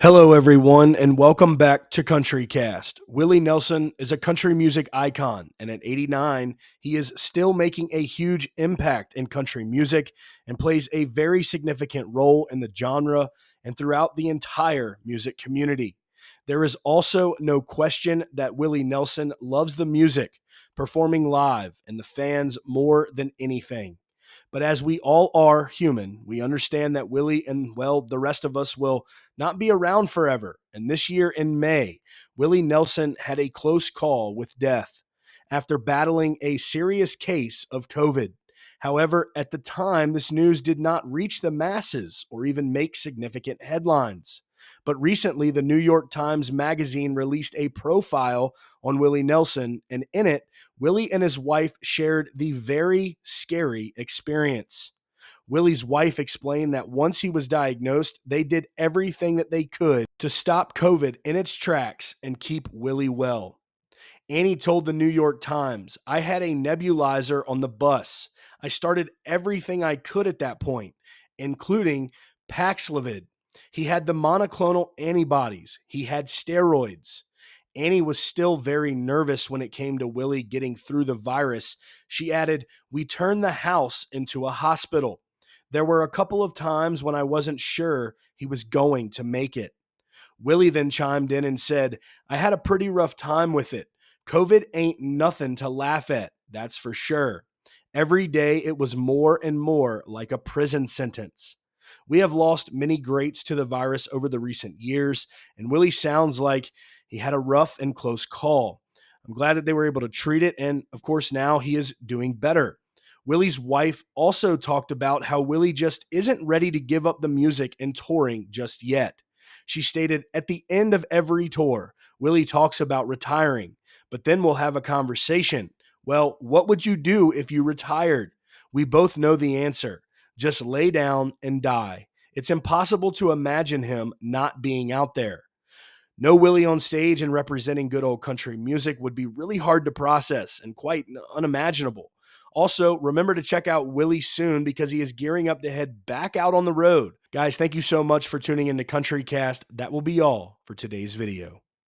Hello, everyone, and welcome back to Country Cast. Willie Nelson is a country music icon, and at 89, he is still making a huge impact in country music and plays a very significant role in the genre and throughout the entire music community. There is also no question that Willie Nelson loves the music, performing live, and the fans more than anything. But as we all are human, we understand that Willie and, well, the rest of us will not be around forever. And this year in May, Willie Nelson had a close call with death after battling a serious case of COVID. However, at the time, this news did not reach the masses or even make significant headlines. But recently, the New York Times Magazine released a profile on Willie Nelson, and in it, Willie and his wife shared the very scary experience. Willie's wife explained that once he was diagnosed, they did everything that they could to stop COVID in its tracks and keep Willie well. Annie told the New York Times, I had a nebulizer on the bus. I started everything I could at that point, including Paxlovid. He had the monoclonal antibodies. He had steroids. Annie was still very nervous when it came to Willie getting through the virus. She added, we turned the house into a hospital. There were a couple of times when I wasn't sure he was going to make it. Willie then chimed in and said, I had a pretty rough time with it. COVID ain't nothing to laugh at, that's for sure. Every day it was more and more like a prison sentence. We have lost many greats to the virus over the recent years, and Willie sounds like he had a rough and close call. I'm glad that they were able to treat it, and of course, now he is doing better. Willie's wife also talked about how Willie just isn't ready to give up the music and touring just yet. She stated, at the end of every tour, Willie talks about retiring, but then we'll have a conversation. Well, what would you do if you retired? We both know the answer. Just lay down and die. It's impossible to imagine him not being out there. No Willie on stage and representing good old country music would be really hard to process and quite unimaginable. Also, remember to check out Willie soon because he is gearing up to head back out on the road. Guys, thank you so much for tuning in to Country Cast. That will be all for today's video.